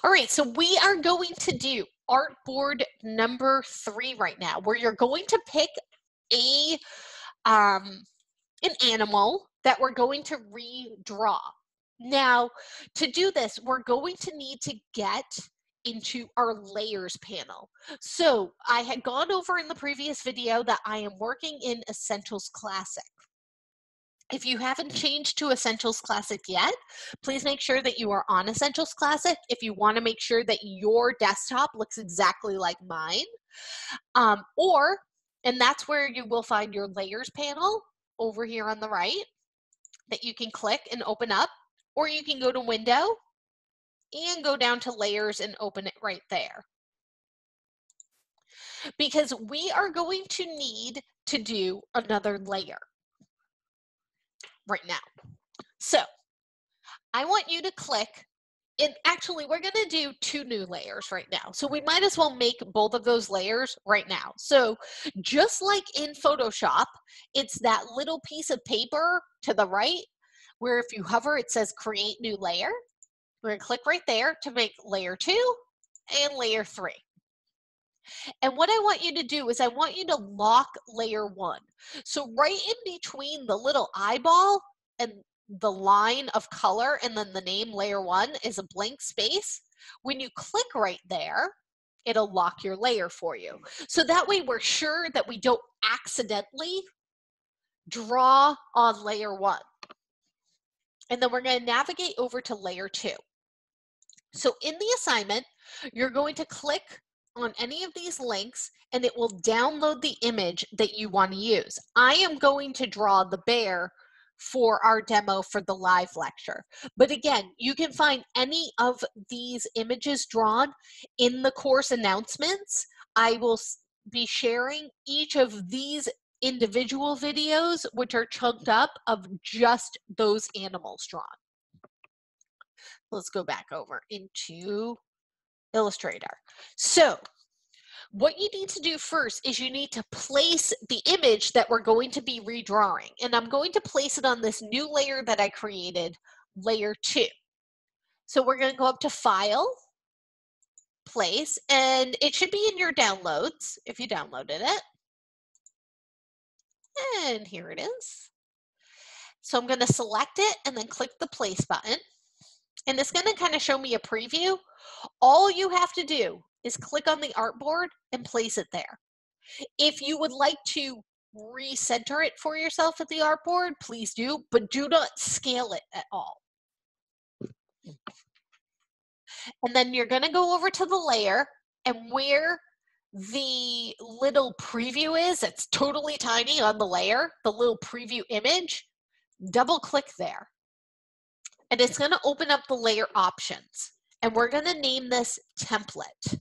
All right, so we are going to do artboard number 3 right now, where you're going to pick a an animal that we're going to redraw. Now, to do this, we're going to need to get into our layers panel. So I had gone over in the previous video that I am working in Essentials Classic. If you haven't changed to Essentials Classic yet, please make sure that you are on Essentials Classic if you want to make sure that your desktop looks exactly like mine. And that's where you will find your layers panel over here on the right that you can click and open up, or you can go to Window and go down to Layers and open it right there. Because we are going to need to do another layer right now. So I want you to click, and actually we're going to do 2 new layers right now. So we might as well make both of those layers right now. So just like in Photoshop, it's that little piece of paper to the right where if you hover, it says create new layer. We're going to click right there to make layer 2 and layer 3. And what I want you to do is I want you to lock layer 1. So right in between the little eyeball and the line of color and then the name layer 1 is a blank space. When you click right there, it'll lock your layer for you. So that way we're sure that we don't accidentally draw on layer 1. And then we're going to navigate over to layer 2. So in the assignment, you're going to click on any of these links and it will download the image that you want to use. I am going to draw the bear for our demo for the live lecture. But again, you can find any of these images drawn in the course announcements. I will be sharing each of these individual videos, which are chunked up of just those animals drawn. Let's go back over into Illustrator. So what you need to do first is you need to place the image that we're going to be redrawing. And I'm going to place it on this new layer that I created, layer 2. So we're going to go up to File, Place, and it should be in your downloads if you downloaded it. And here it is. So I'm going to select it and then click the Place button. And it's going to kind of show me a preview. All you have to do is click on the artboard and place it there. If you would like to recenter it for yourself at the artboard, please do, but do not scale it at all. And then you're going to go over to the layer, and where the little preview is, it's totally tiny on the layer, the little preview image, double click there. And it's going to open up the layer options. And we're going to name this template.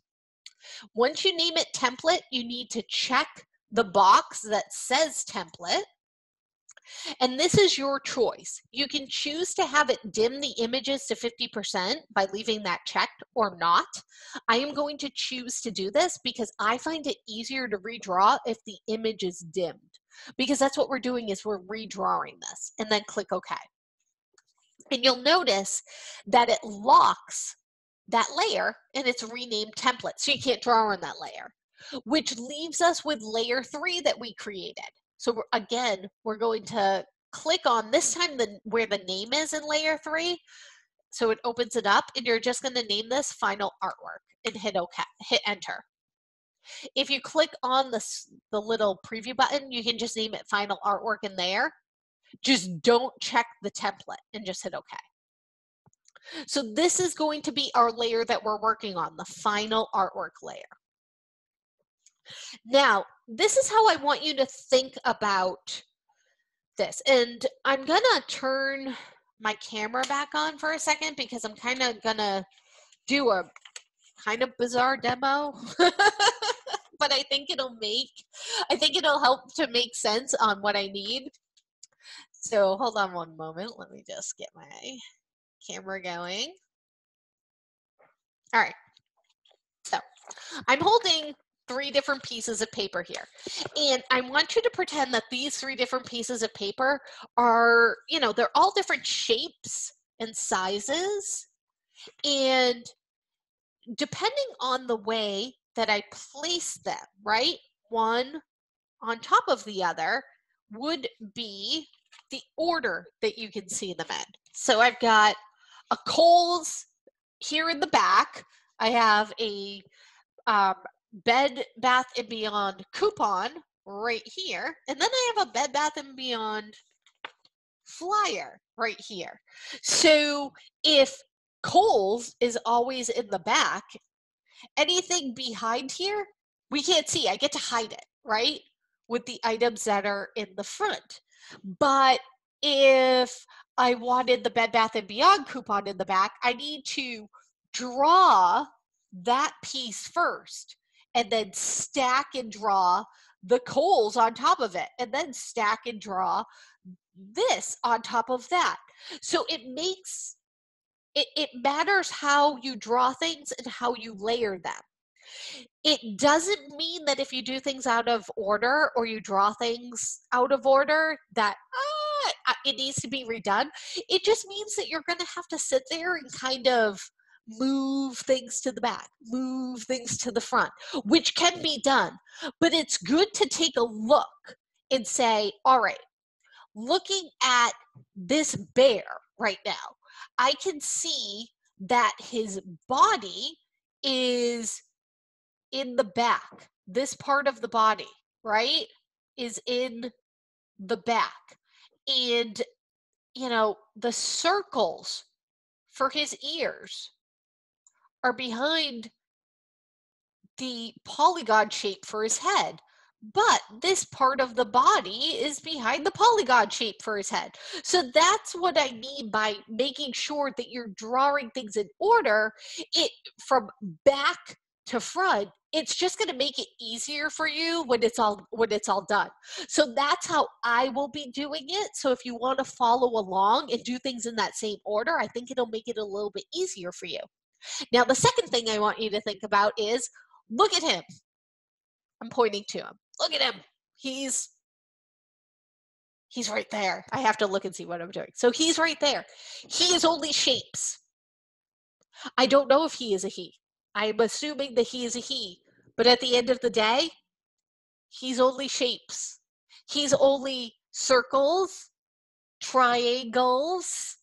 Once you name it template, you need to check the box that says template. And this is your choice. You can choose to have it dim the images to 50% by leaving that checked or not. I am going to choose to do this because I find it easier to redraw if the image is dimmed. Because that's what we're doing is we're redrawing this. And then click OK. And you'll notice that it locks that layer and it's renamed template. So you can't draw on that layer, which leaves us with layer 3 that we created. So again, we're going to click on this time where the name is in layer 3. So it opens it up and you're just going to name this final artwork and hit OK, hit enter. If you click on the little preview button, you can just name it final artwork in there. Just don't check the template and just hit OK. So this is going to be our layer that we're working on, the final artwork layer. Now, this is how I want you to think about this. And I'm going to turn my camera back on for a second because I'm kind of going to do a kind of bizarre demo. But I think it'll help to make sense on what I need. So hold on one moment. Let me just get my camera going. All right. So I'm holding 3 different pieces of paper here. And I want you to pretend that these 3 different pieces of paper are, they're all different shapes and sizes. And depending on the way that I place them, right? One on top of the other would be the order that you can see them in. So I've got a Kohl's here in the back. I have a Bed Bath & Beyond coupon right here. And then I have a Bed Bath & Beyond flyer right here. So if Kohl's is always in the back, anything behind here, we can't see. I get to hide it, right? With the items that are in the front. But if I wanted the Bed Bath & Beyond coupon in the back, I need to draw that piece first and then stack and draw the Kohl's on top of it, and then stack and draw this on top of that. So it makes it matters how you draw things and how you layer them. It doesn't mean that if you do things out of order or you draw things out of order that it needs to be redone. It just means that you're going to have to sit there and kind of move things to the back, move things to the front, which can be done. But it's good to take a look and say, all right, looking at this bear right now, I can see that his body is in the back. This part of the body, right, is in the back. And, the circles for his ears are behind the polygon shape for his head. But this part of the body is behind the polygon shape for his head. So that's what I mean by making sure that you're drawing things in order. It from back to front, it's just going to make it easier for you when it's all done. So that's how I will be doing it. So if you want to follow along and do things in that same order, I think it'll make it a little bit easier for you. Now, the second thing I want you to think about is look at him. I'm pointing to him. Look at him. He's right there. I have to look and see what I'm doing. So he's right there. He is only shapes. I don't know if he is a he. I'm assuming that he is a he. But at the end of the day, he's only shapes. He's only circles, triangles.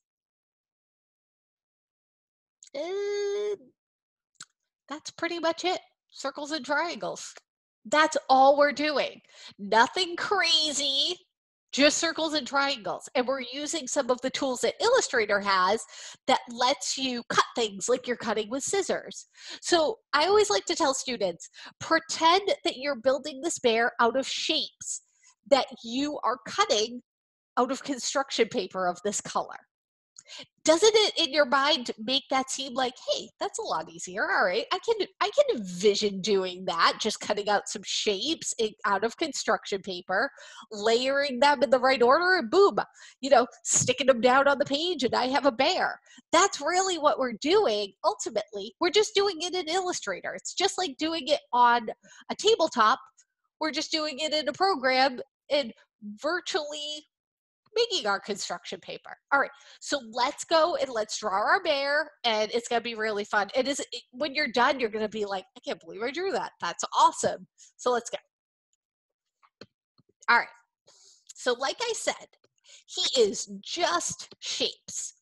That's pretty much it. Circles and triangles. That's all we're doing. Nothing crazy, just circles and triangles. And we're using some of the tools that Illustrator has that lets you cut things like you're cutting with scissors. So I always like to tell students, pretend that you're building this bear out of shapes that you are cutting out of construction paper of this color. Doesn't it in your mind make that seem like, hey, that's a lot easier? All right, I can envision doing that, just cutting out some shapes out of construction paper, layering them in the right order, and boom, sticking them down on the page, and I have a bear. That's really what we're doing. Ultimately, we're just doing it in Illustrator. It's just like doing it on a tabletop. We're just doing it in a program and virtually making our construction paper. All right, so let's go and let's draw our bear, and it's gonna be really fun. When you're done, you're gonna be like, I can't believe I drew that. That's awesome. So let's go. All right, so like I said, he is just shapes.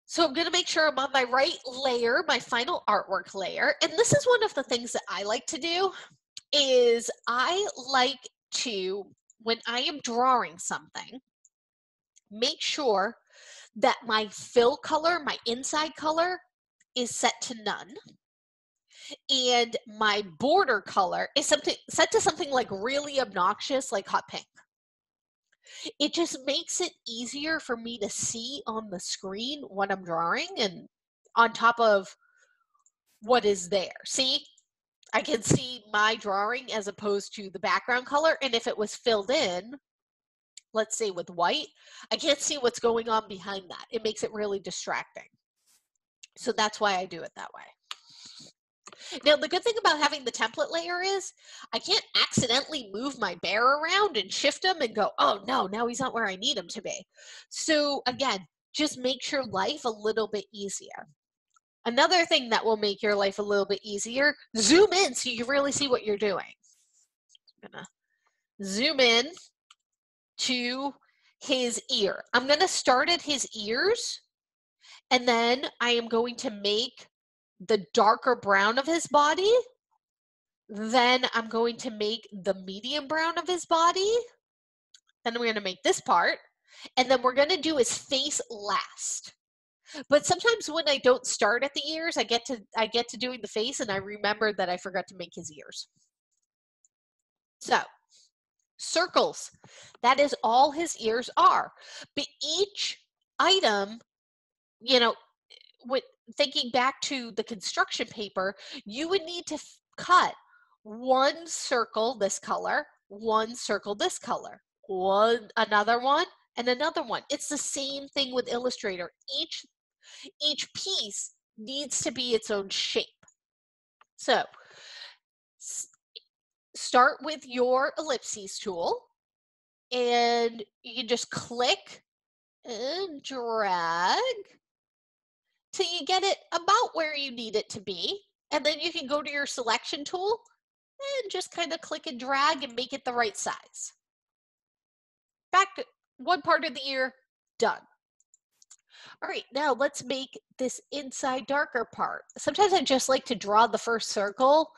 So I'm gonna make sure I'm on my right layer, my final artwork layer. And this is one of the things that I like to do is I like to, when I am drawing something, make sure that my fill color, my inside color, is set to none. And my border color is set to something like really obnoxious, like hot pink. It just makes it easier for me to see on the screen what I'm drawing and on top of what is there. See, I can see my drawing as opposed to the background color. And if it was filled in, let's say with white, I can't see what's going on behind that. It makes it really distracting. So that's why I do it that way. Now, the good thing about having the template layer is I can't accidentally move my bear around and shift him and go, oh no, now he's not where I need him to be. So again, just makes your life a little bit easier. Another thing that will make your life a little bit easier, zoom in so you can really see what you're doing. I'm gonna zoom in to his ear. I'm gonna start at his ears, and then I am going to make the darker brown of his body. Then I'm going to make the medium brown of his body. Then we're going to make this part. And then we're going to do his face last. But sometimes when I don't start at the ears, I get to doing the face and I remember that I forgot to make his ears. So, circles. That is all his ears are. But each item, you know, with thinking back to the construction paper, you would need to cut one circle this color, one circle this color, another one, and another one. It's the same thing with Illustrator. Each piece needs to be its own shape. So start with your ellipses tool, and you can just click and drag till you get it about where you need it to be. And then you can go to your selection tool and just kind of click and drag and make it the right size. Back to one part of the ear, done. All right, now let's make this inside darker part. Sometimes I just like to draw the first circle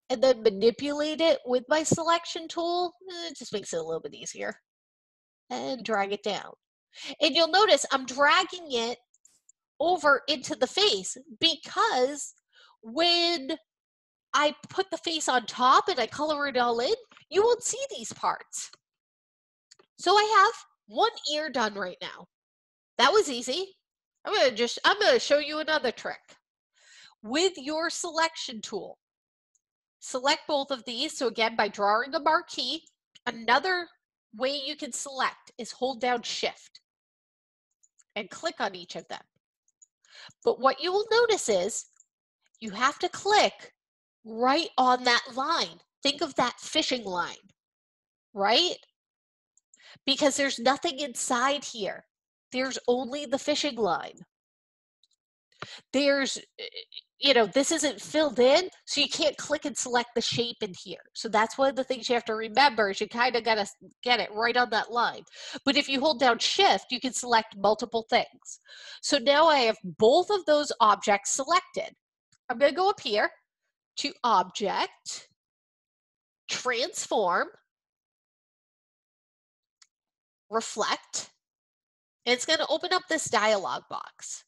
and then manipulate it with my selection tool. It just makes it a little bit easier. And drag it down. And you'll notice I'm dragging it over into the face because when I put the face on top and I color it all in, you won't see these parts. So I have one ear done right now. That was easy. I'm gonna show you another trick. With your selection tool, select both of these. So again, by drawing a marquee, another way you can select is hold down Shift and click on each of them. But what you will notice is you have to click right on that line. Think of that fishing line, right? Because there's nothing inside here. There's only the fishing line. There's, this isn't filled in, so you can't click and select the shape in here. So that's one of the things you have to remember is you kind of got to get it right on that line. But if you hold down Shift, you can select multiple things. So now I have both of those objects selected. I'm going to go up here to Object, Transform, Reflect, and it's going to open up this dialog box.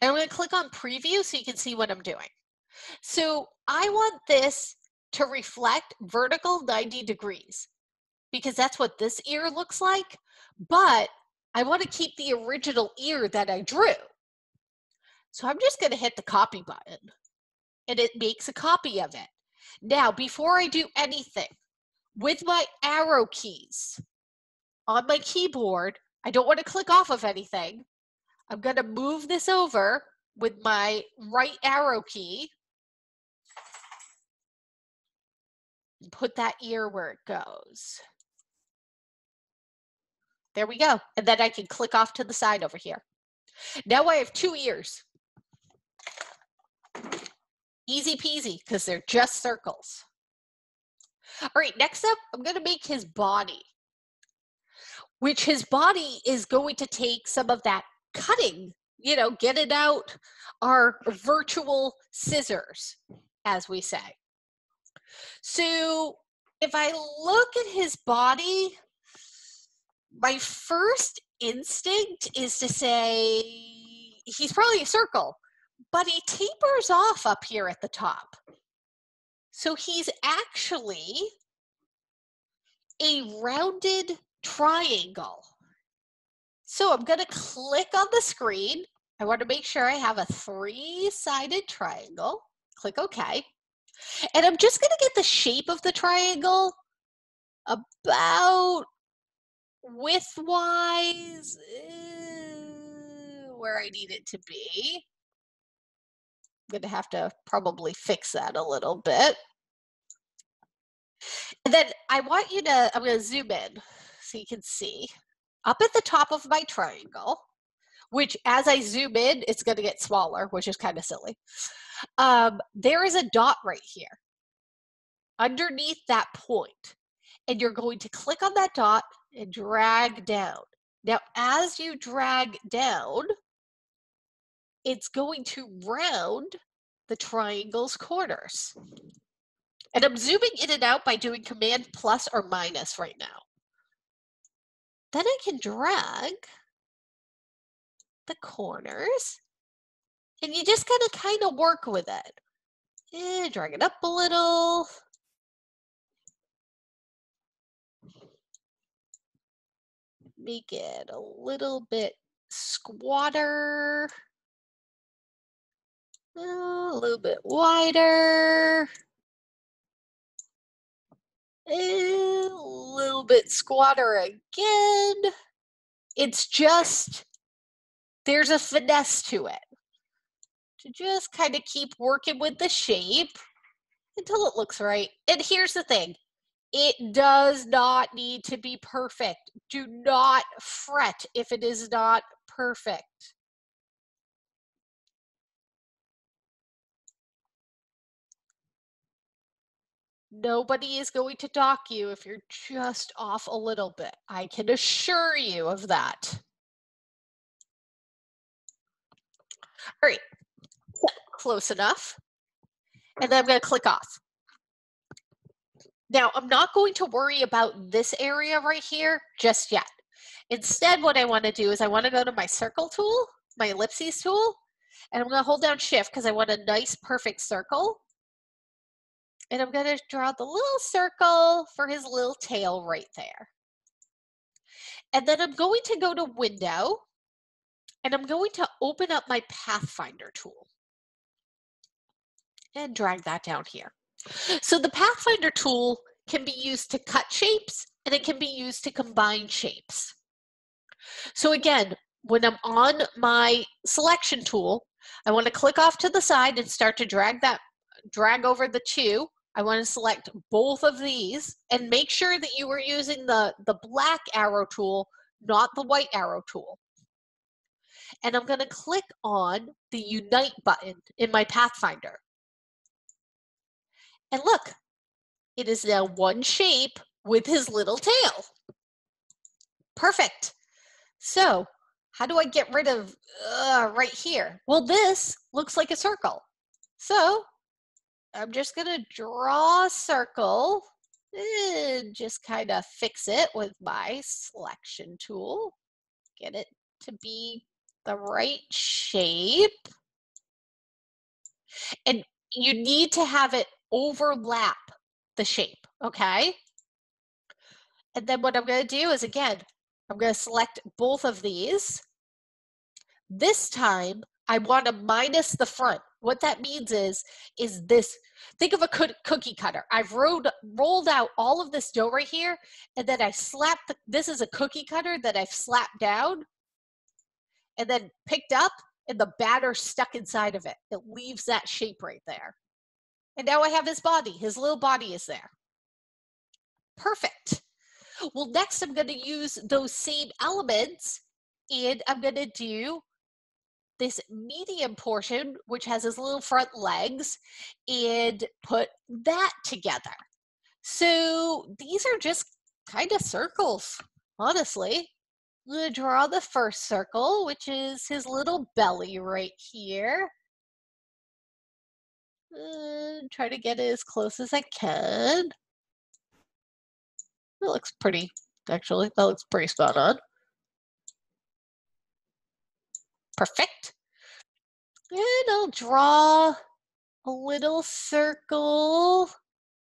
And I'm going to click on Preview so you can see what I'm doing. So I want this to reflect vertical 90 degrees because that's what this ear looks like, but I want to keep the original ear that I drew. So I'm just going to hit the copy button and it makes a copy of it. Now, before I do anything, with my arrow keys on my keyboard, I don't want to click off of anything. I'm going to move this over with my right arrow key and put that ear where it goes. There we go. And then I can click off to the side over here. Now I have two ears. Easy peasy, because they're just circles. All right, next up, I'm going to make his body, which his body is going to take some of that cutting, get it out our virtual scissors, as we say. So if I look at his body, my first instinct is to say he's probably a circle, but he tapers off up here at the top. So he's actually a rounded triangle. So I'm going to click on the screen. I want to make sure I have a three-sided triangle. Click OK. And I'm just going to get the shape of the triangle about width-wise where I need it to be. I'm going to have to probably fix that a little bit. And then I'm going to zoom in so you can see. Up at the top of my triangle, which as I zoom in, it's going to get smaller, which is kind of silly. There is a dot right here underneath that point, and you're going to click on that dot and drag down. Now, as you drag down, it's going to round the triangle's corners. And I'm zooming in and out by doing Command plus or minus right now. Then I can drag the corners, and you just gotta kind of work with it. Drag it up a little. Make it a little bit squatter. A little bit wider. A little bit squatter again. It's just, there's a finesse to it. To just kind of keep working with the shape until it looks right. And here's the thing. It does not need to be perfect. Do not fret if it is not perfect. Nobody is going to dock you if you're just off a little bit. I can assure you of that. All right, so close enough. And then I'm going to click off. Now, I'm not going to worry about this area right here just yet. Instead, what I want to do is I want to go to my circle tool, my ellipses tool, and I'm going to hold down shift because I want a nice perfect circle. And I'm going to draw the little circle for his little tail right there. And then I'm going to go to Window, and I'm going to open up my Pathfinder tool and drag that down here. So the Pathfinder tool can be used to cut shapes, and it can be used to combine shapes. So again, when I'm on my selection tool, I want to click off to the side and start to drag over the two. I want to select both of these and make sure that you are using the black arrow tool, not the white arrow tool. And I'm going to click on the Unite button in my Pathfinder. And look, it is now one shape with his little tail. Perfect. So how do I get rid of right here? Well, this looks like a circle. So I'm just going to draw a circle and just kind of fix it with my selection tool. Get it to be the right shape. And you need to have it overlap the shape, okay? And then what I'm going to do is, again, I'm going to select both of these. This time, I want to minus the front. What that means is this, think of a cookie cutter. I've rolled out all of this dough right here, and then I slapped, this is a cookie cutter that I've slapped down and then picked up, and the batter stuck inside of it. It leaves that shape right there. And now I have his body. His little body is there. Perfect. Well, next I'm going to use those same elements, and I'm going to do this medium portion, which has his little front legs, and put that together. So these are just kind of circles, honestly. I'm going to draw the first circle, which is his little belly right here. Try to get it as close as I can. That looks pretty, actually. That looks pretty spot on. Perfect. And I'll draw a little circle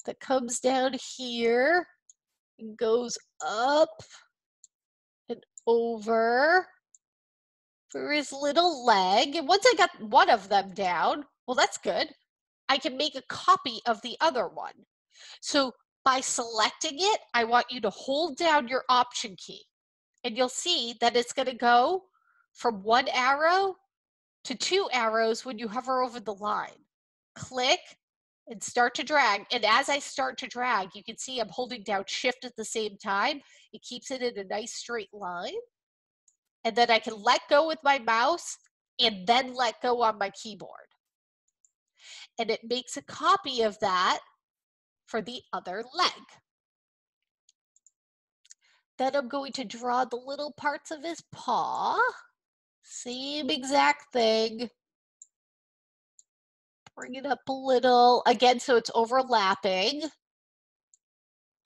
that comes down here and goes up and over for his little leg. And once I got one of them down, well, that's good. I can make a copy of the other one. So by selecting it, I want you to hold down your Option key, and you'll see that it's going to go from one arrow to two arrows when you hover over the line. Click and start to drag. And as I start to drag, you can see I'm holding down shift at the same time. It keeps it in a nice straight line. and then I can let go with my mouse and then let go on my keyboard. And it makes a copy of that for the other leg. Then I'm going to draw the little parts of his paw. Same exact thing. Bring it up a little. Again, so it's overlapping.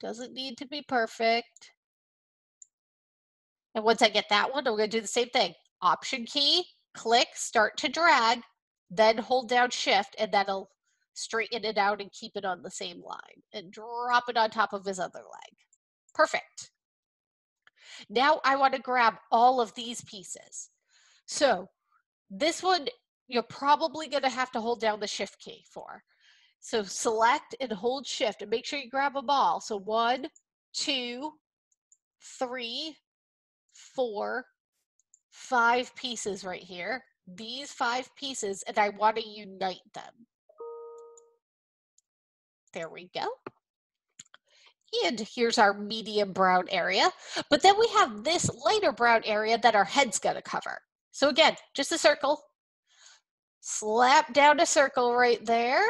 Doesn't need to be perfect. And once I get that one, I'm going to do the same thing. Option key, click, start to drag, then hold down Shift, and that'll straighten it out and keep it on the same line. And drop it on top of his other leg. Perfect. Now I want to grab all of these pieces. So this one, you're probably going to have to hold down the Shift key for. So select and hold Shift and make sure you grab them all. So 1, 2, 3, 4, 5 pieces right here. These 5 pieces, and I want to unite them. There we go. And here's our medium brown area. But then we have this lighter brown area that our head's going to cover. So again, just a circle. Slap down a circle right there.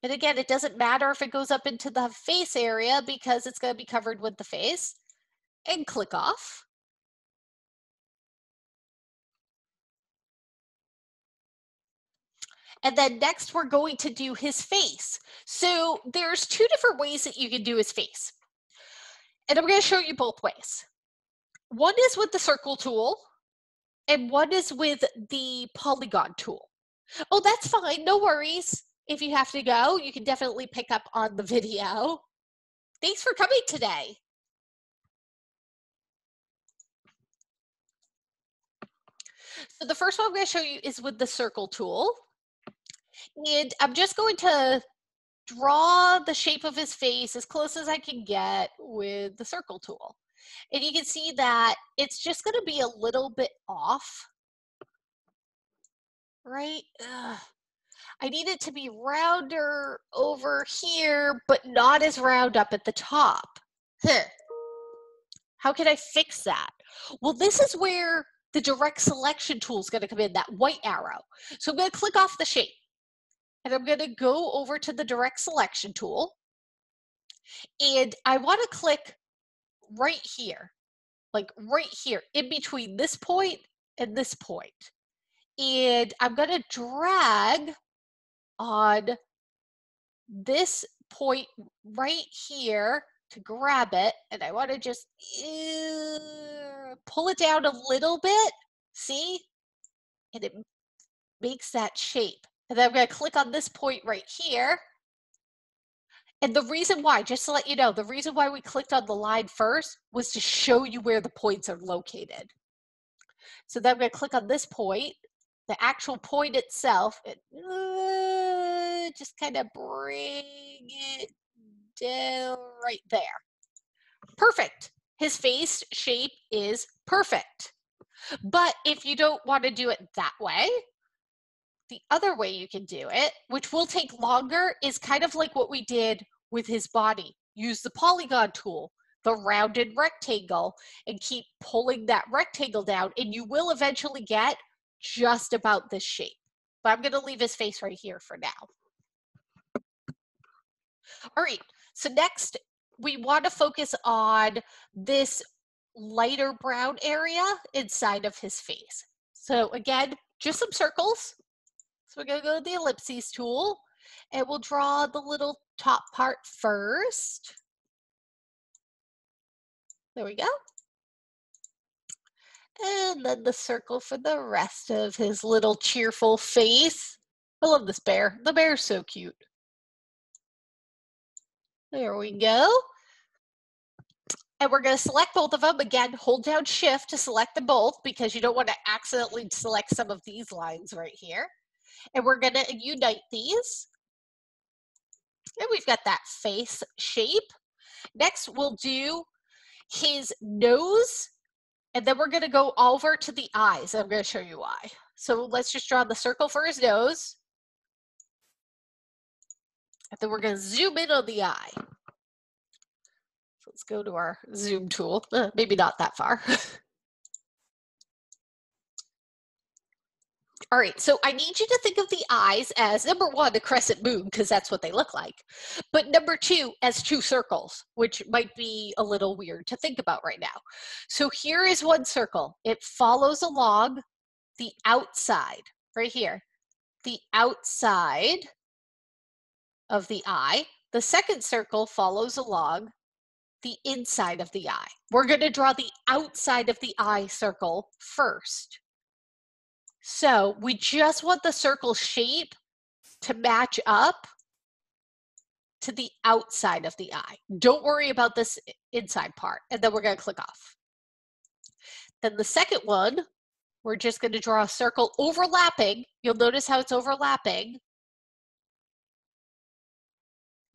And again, it doesn't matter if it goes up into the face area because it's going to be covered with the face. And click off. And then next we're going to do his face. So there's 2 different ways that you can do his face. And I'm going to show you both ways. One is with the circle tool and one is with the polygon tool. Oh, that's fine. No worries. If you have to go, you can definitely pick up on the video. Thanks for coming today. So the first one I'm going to show you is with the circle tool. And I'm just going to draw the shape of his face as close as I can get with the circle tool. And you can see that it's just going to be a little bit off, right? Ugh. I need it to be rounder over here, but not as round up at the top. How can I fix that? Well, this is where the direct selection tool is going to come in, that white arrow. So I'm going to click off the shape. And I'm going to go over to the direct selection tool. And I want to click right here, like right here, in between this point and this point. And I'm going to drag on this point right here to grab it. And I want to just pull it down a little bit. See? And it makes that shape. And then I'm going to click on this point right here. And the reason why, just to let you know, the reason why we clicked on the line first was to show you where the points are located. So then I'm going to click on this point, the actual point itself, and just kind of bring it down right there. Perfect. His face shape is perfect. But if you don't want to do it that way, the other way you can do it, which will take longer, is kind of like what we did with his body. Use the polygon tool, the rounded rectangle, and keep pulling that rectangle down, and you will eventually get just about this shape. But I'm going to leave his face right here for now. All right, so next we want to focus on this lighter brown area inside of his face. So again, just some circles. So we're going to go to the ellipses tool and we'll draw the little top part first. There we go. And then the circle for the rest of his little cheerful face. I love this bear. The bear's so cute. There we go. And we're going to select both of them. Again, hold down Shift to select them both because you don't want to accidentally select some of these lines right here. And we're going to unite these. And we've got that face shape. Next, we'll do his nose. And then we're going to go over to the eyes. I'm going to show you why. So let's just draw the circle for his nose. And then we're going to zoom in on the eye. So Let's go to our zoom tool. Maybe not that far. All right, so I need you to think of the eyes as number one, a crescent moon, because that's what they look like. But number two, as two circles, which might be a little weird to think about right now. So here is one circle. It follows along the outside, right here, the outside of the eye. The second circle follows along the inside of the eye. We're going to draw the outside of the eye circle first. So we just want the circle shape to match up to the outside of the eye. Don't worry about this inside part, and then we're going to click off. Then the second one, we're just going to draw a circle overlapping. You'll notice how it's overlapping,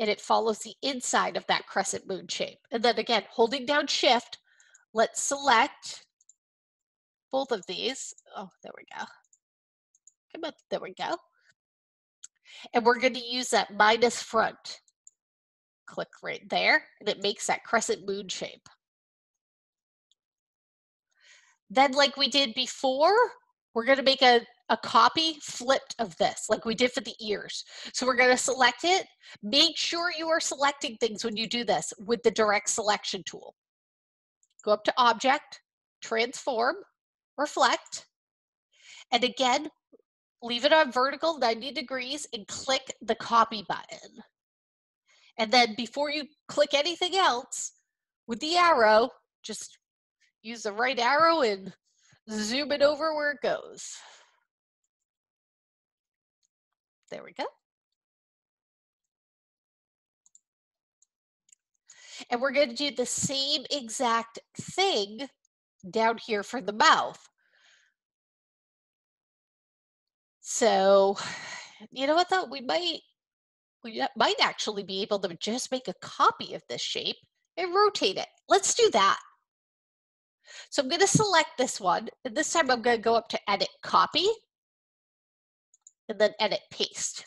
and it follows the inside of that crescent moon shape. And then again, holding down Shift, let's select both of these. Oh, there we go. Come on, there we go. And we're going to use that minus front. Click right there, and it makes that crescent moon shape. Then, like we did before, we're going to make a copy flipped of this, like we did for the ears. So we're going to select it. Make sure you are selecting things when you do this with the direct selection tool. Go up to Object, Transform, Reflect, and again, leave it on vertical 90 degrees and click the copy button. And then before you click anything else, with the arrow, just use the right arrow and zoom it over where it goes. There we go. And we're going to do the same exact thing down here for the mouth. So, you know what though? We might actually be able to just make a copy of this shape and rotate it. Let's do that. So I'm going to select this one, and this time I'm going to go up to Edit Copy, and then Edit Paste.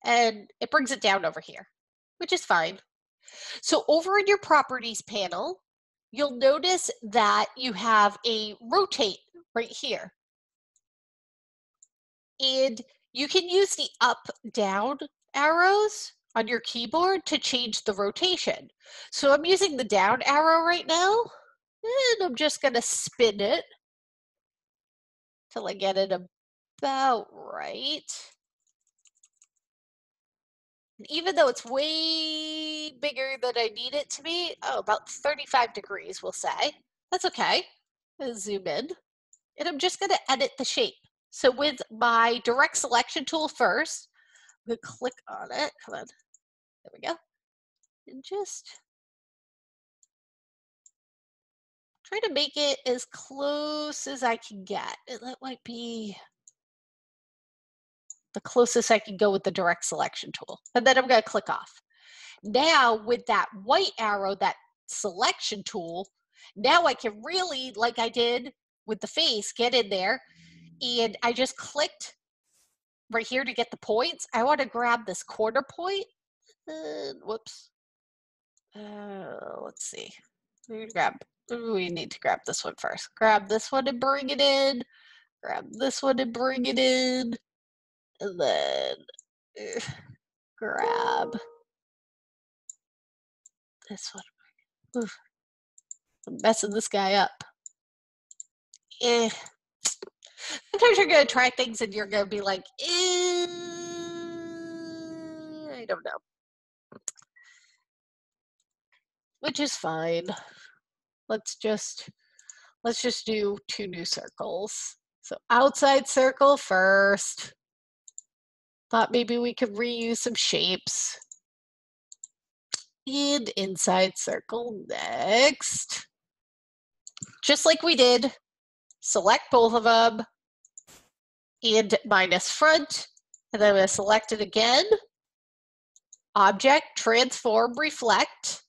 And it brings it down over here, which is fine. So over in your Properties panel, you'll notice that you have a Rotate right here. And you can use the up-down arrows on your keyboard to change the rotation. So I'm using the down arrow right now, and I'm just going to spin it till I get it about right. Even though it's way bigger than I need it to be, oh, about 35 degrees, we'll say. That's okay. I'll zoom in, and I'm just going to edit the shape. So with my direct selection tool first, I'm going to click on it. Come on. There we go. And just try to make it as close as I can get. And that might be the closest I can go with the direct selection tool. And then I'm going to click off. Now with that white arrow, that selection tool, now I can really, like I did with the face, get in there. And I just clicked right here to get the points. I want to grab this corner point. Whoops. Let's see. We need to grab this one first. Grab this one and bring it in. Grab this one and bring it in. And then grab this one. Oof. I'm messing this guy up. Sometimes you're going to try things and you're going to be like, I don't know. Which is fine. Let's just do 2 new circles. So outside circle first. Thought maybe we could reuse some shapes. And inside circle next. Just like we did, select both of them and minus front. And then I'm going to select it again. Object, transform, reflect.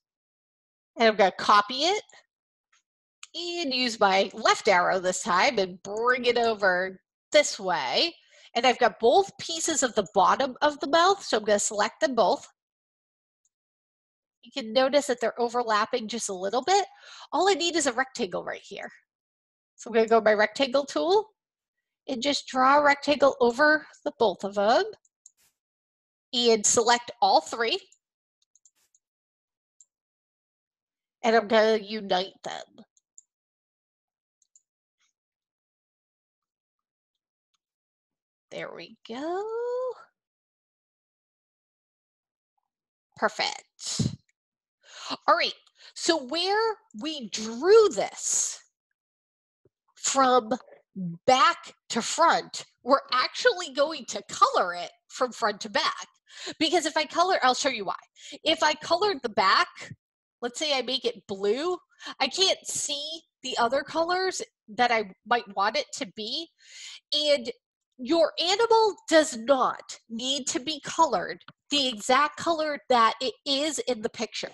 And I'm going to copy it and use my left arrow this time and bring it over this way. And I've got both pieces of the bottom of the mouth, so I'm going to select them both. You can notice that they're overlapping just a little bit. All I need is a rectangle right here. So I'm going to go to my rectangle tool and just draw a rectangle over the both of them and select all three. And I'm going to unite them. There we go. Perfect. All right, so where we drew this from back to front, we're actually going to color it from front to back. Because if I color, I'll show you why. If I colored the back, let's say I make it blue, I can't see the other colors that I might want it to be. And your animal does not need to be colored the exact color that it is in the picture.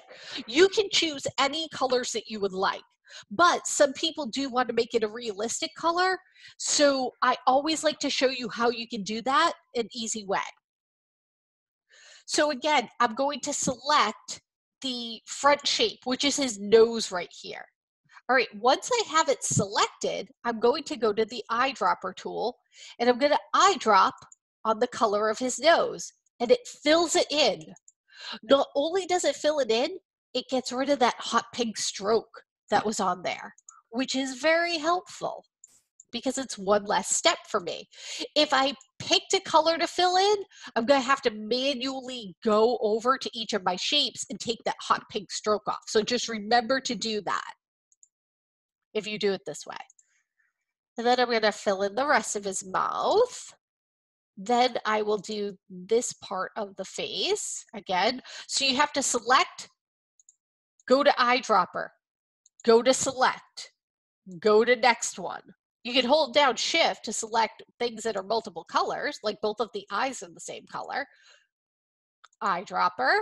You can choose any colors that you would like, but some people do want to make it a realistic color. So I always like to show you how you can do that an easy way. So again, I'm going to select the front shape, which is his nose right here. All right, once I have it selected, I'm going to go to the eyedropper tool and I'm going to eyedrop on the color of his nose and it fills it in. Not only does it fill it in, it gets rid of that hot pink stroke that was on there, which is very helpful because it's one less step for me. If I picked a color to fill in, I'm going to have to manually go over to each of my shapes and take that hot pink stroke off. So just remember to do that if you do it this way. And then I'm going to fill in the rest of his mouth. Then I will do this part of the face again. So you have to select, go to eyedropper, go to select, go to next one. You can hold down shift to select things that are multiple colors, like both of the eyes are the same color. Eyedropper,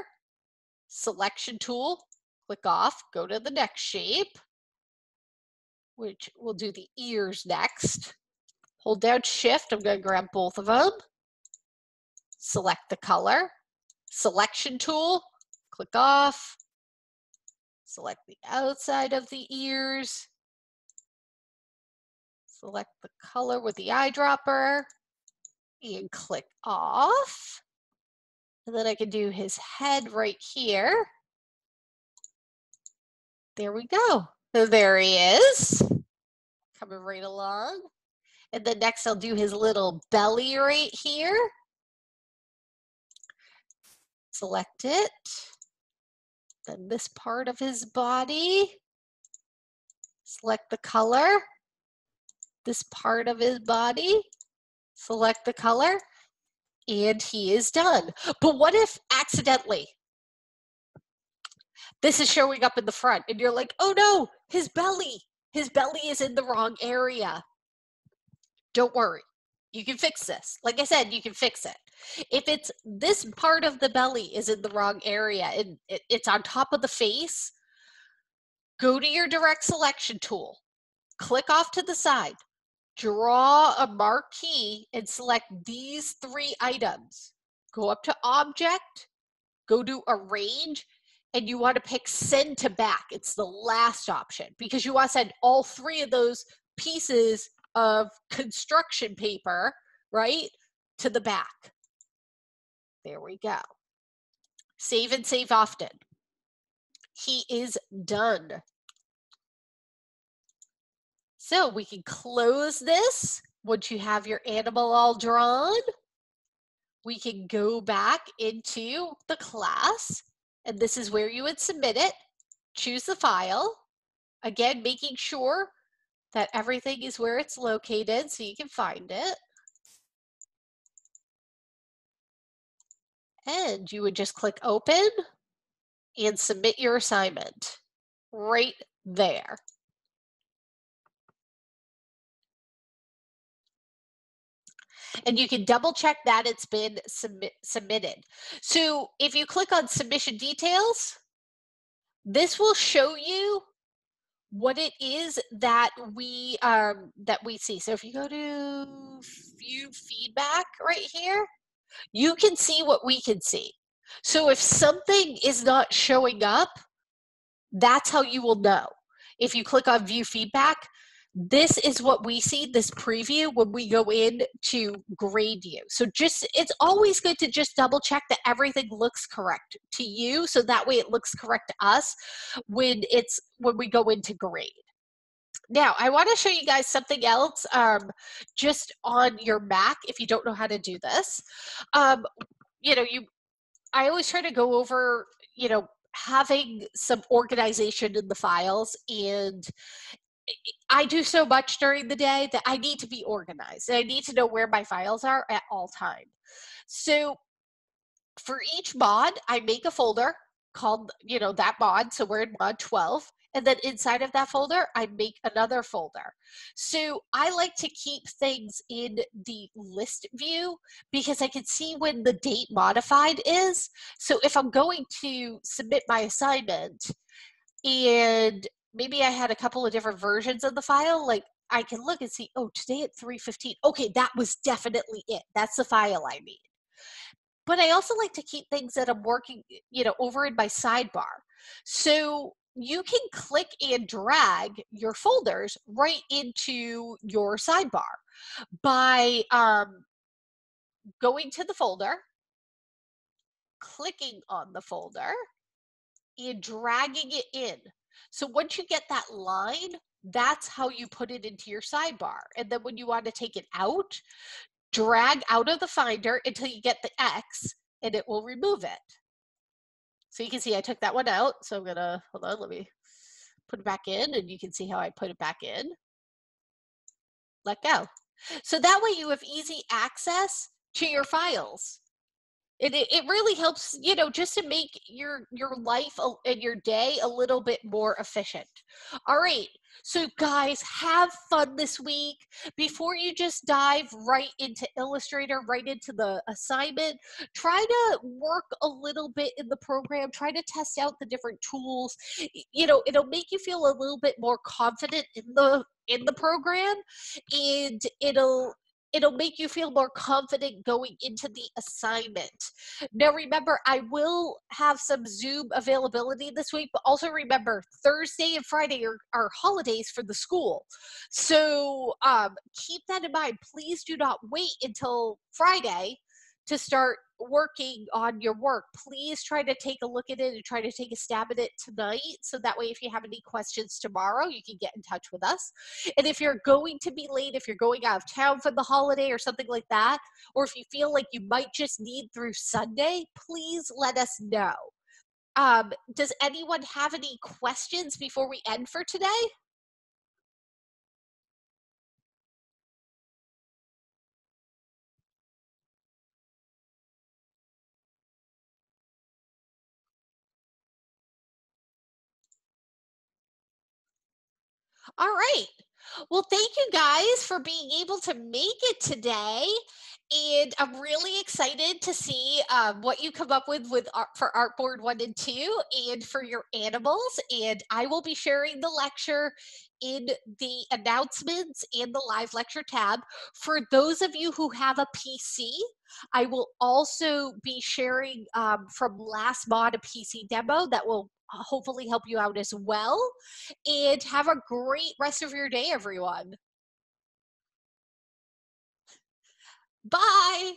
selection tool, click off, go to the next shape, which we'll do the ears next. Hold down shift, I'm going to grab both of them. Select the color, selection tool, click off, select the outside of the ears, select the color with the eyedropper, and click off. And then I can do his head right here. There we go. So there he is, coming right along. And then next I'll do his little belly right here. Select it. Then this part of his body. Select the color. This part of his body. Select the color. And he is done. But what if accidentally this is showing up in the front and you're like, oh no, his belly is in the wrong area. Don't worry. You can fix this. Like I said, you can fix it. If it's this part of the belly is in the wrong area and it's on top of the face, go to your direct selection tool, click off to the side, draw a marquee and select these three items. Go up to object, go to arrange, and you want to pick send to back. It's the last option because you want to send all three of those pieces of construction paper, right, to the back. There we go. Save and save often. He is done. So we can close this once you have your animal all drawn. We can go back into the class, and this is where you would submit it. Choose the file. Again, making sure that everything is where it's located so you can find it. And you would just click open and submit your assignment right there. And you can double check that it's been submitted. So if you click on submission details, this will show you what it is that we see. So if you go to view feedback right here, you can see what we can see. So if something is not showing up, that's how you will know. If you click on view feedback, this is what we see, this preview, when we go in to grade you. So it's always good to just double check that everything looks correct to you, so that way it looks correct to us when we go into grade. Now, I want to show you guys something else, just on your Mac, if you don't know how to do this. Um, you know, I always try to go over, having some organization in the files, and I do so much during the day that I need to be organized. I need to know where my files are at all times. So for each mod, I make a folder called, that mod. So we're in mod 12. And then inside of that folder, I make another folder. So I like to keep things in the list view because I can see when the date modified is. So if I'm going to submit my assignment and maybe I had a couple of different versions of the file, like I can look and see, oh, today at 3:15. Okay, that was definitely it. That's the file I need. But I also like to keep things that I'm working, over in my sidebar. So you can click and drag your folders right into your sidebar by going to the folder, clicking on the folder, and dragging it in. So once you get that line, that's how you put it into your sidebar. And then when you want to take it out, drag out of the Finder until you get the X, and it will remove it. So you can see I took that one out. So I'm gonna, hold on, let me put it back in, and you can see how I put it back in. Let go. So that way you have easy access to your files. It really helps, just to make your life and your day a little bit more efficient. All right. So guys, have fun this week. Before you just dive right into Illustrator, right into the assignment, try to work a little bit in the program, try to test out the different tools. It'll make you feel a little bit more confident in the program, and it'll make you feel more confident going into the assignment. Now, remember, I will have some Zoom availability this week, but also remember, Thursday and Friday are holidays for the school. So keep that in mind. Please do not wait until Friday to start working on your work. Please try to take a look at it and try to take a stab at it tonight. So that way, if you have any questions tomorrow, you can get in touch with us. And if you're going to be late, if you're going out of town for the holiday or something like that, or if you feel like you might just need through Sunday, please let us know. Does anyone have any questions before we end for today? All right. Well, thank you guys for being able to make it today. And I'm really excited to see what you come up with for Artboard 1 and 2 and for your animals. And I will be sharing the lecture in the announcements and the live lecture tab. For those of you who have a PC, I will also be sharing from last mod a PC demo that will hopefully help you out as well. And have a great rest of your day, everyone. Bye.